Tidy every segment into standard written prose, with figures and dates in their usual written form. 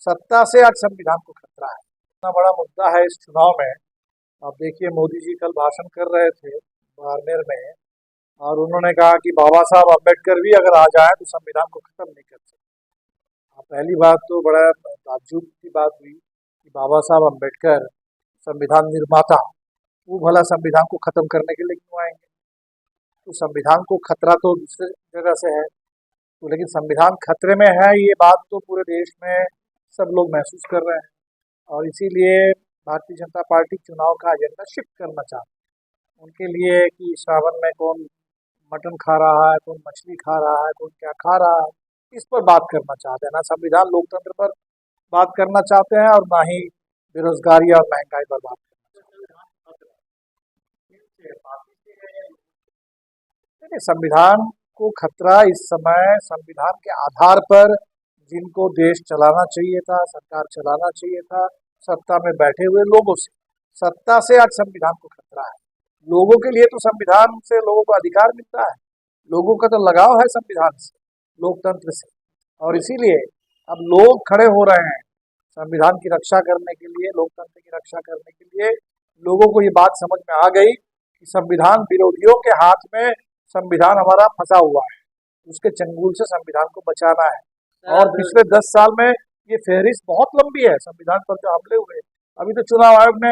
सत्ता से आज संविधान को खतरा है। इतना बड़ा मुद्दा है इस चुनाव में। आप देखिए, मोदी जी कल भाषण कर रहे थे बाड़मेर में, और उन्होंने कहा कि बाबा साहब अम्बेडकर भी अगर आ जाए तो संविधान को खत्म नहीं कर सकते। पहली बात तो बड़ा ताज्जुब की बात हुई कि बाबा साहब अम्बेडकर संविधान निर्माता, वो भला संविधान को खत्म करने के लिए क्यों आएंगे? तो संविधान को खतरा तो दूसरे जगह से है, तो लेकिन संविधान खतरे में है ये बात तो पूरे देश में सब लोग महसूस कर रहे हैं, और इसीलिए भारतीय जनता पार्टी चुनाव का एजेंडा शिफ्ट करना चाहती है। उनके लिए कि सावन में कौन मटन खा रहा है, कौन मछली खा रहा है, कौन क्या खा रहा है, इस पर बात करना चाहते हैं। ना संविधान लोकतंत्र पर बात करना चाहते हैं और ना ही बेरोजगारी और महंगाई पर बात करना चाहते हैं। संविधान को खतरा इस समय संविधान के आधार पर जिनको देश चलाना चाहिए था, सरकार चलाना चाहिए था, सत्ता में बैठे हुए लोगों से, सत्ता से आज संविधान को खतरा है। लोगों के लिए तो संविधान से लोगों को अधिकार मिलता है, लोगों का तो लगाव है संविधान से, लोकतंत्र से, और इसीलिए अब लोग खड़े हो रहे हैं संविधान की रक्षा करने के लिए, लोकतंत्र की रक्षा करने के लिए। लोगों को ये बात समझ में आ गई कि संविधान विरोधियों के हाथ में संविधान हमारा फंसा हुआ है, उसके चंगुल से संविधान को बचाना है। और पिछले 10 साल में ये फहरिस्त बहुत लंबी है संविधान पर जो हमले हुए। अभी तो चुनाव आयोग ने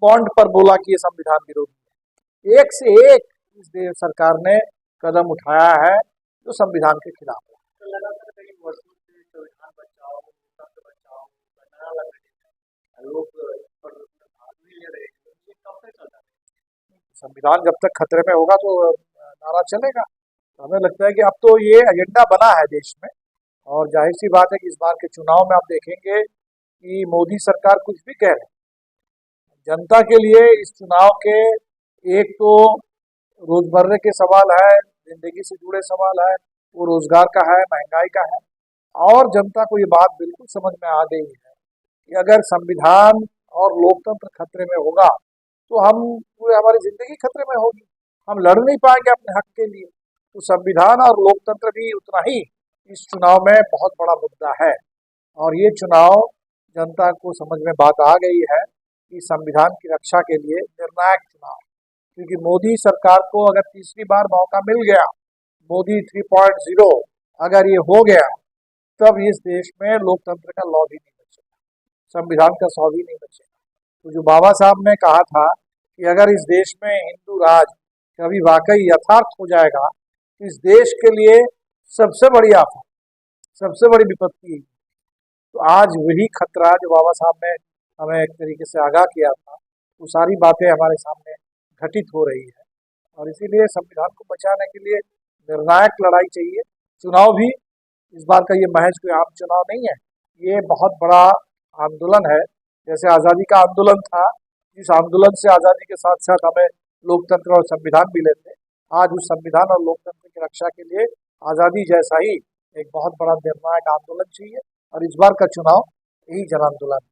बॉन्ड पर बोला कि ये संविधान विरोधी है। एक से एक इस देश सरकार ने कदम उठाया है जो संविधान के खिलाफ है। संविधान जब तक खतरे में होगा तो नारा चलेगा। तो हमें लगता है कि अब तो ये एजेंडा बना है देश में, और जाहिर सी बात है कि इस बार के चुनाव में आप देखेंगे कि मोदी सरकार कुछ भी कह रहे, जनता के लिए इस चुनाव के एक तो रोजमर्रे के सवाल है, जिंदगी से जुड़े सवाल है, वो रोजगार का है, महंगाई का है, और जनता को ये बात बिल्कुल समझ में आ गई है कि अगर संविधान और लोकतंत्र खतरे में होगा तो हम पूरे हमारी जिंदगी खतरे में होगी, हम लड़ नहीं पाएंगे अपने हक के लिए। तो संविधान और लोकतंत्र भी उतना ही इस चुनाव में बहुत बड़ा मुद्दा है, और ये चुनाव जनता को समझ में बात आ गई है कि संविधान की रक्षा के लिए निर्णायक चुनाव, क्योंकि मोदी सरकार को अगर तीसरी बार मौका मिल गया, मोदी 3.0 अगर ये हो गया, तब इस देश में लोकतंत्र का लौ भी नहीं बचेगा, संविधान का सौ भी नहीं बचेगा। तो जो बाबा साहब ने कहा था कि अगर इस देश में हिंदू राज कभी वाकई यथार्थ हो जाएगा तो इस देश के लिए सबसे बड़ी आफत, सबसे बड़ी विपत्ति। तो आज वही खतरा जो बाबा साहब ने हमें एक तरीके से आगाह किया था, वो सारी बातें हमारे सामने घटित हो रही है, और इसीलिए संविधान को बचाने के लिए निर्णायक लड़ाई चाहिए। चुनाव भी इस बार का ये महज कोई आम चुनाव नहीं है, ये बहुत बड़ा आंदोलन है। जैसे आज़ादी का आंदोलन था, जिस आंदोलन से आज़ादी के साथ साथ हमें लोकतंत्र और संविधान मिले थे, आज उस संविधान और लोकतंत्र की रक्षा के लिए आज़ादी जैसा ही एक बहुत बड़ा निर्णायक आंदोलन चाहिए, और इस बार का चुनाव यही जन आंदोलन है।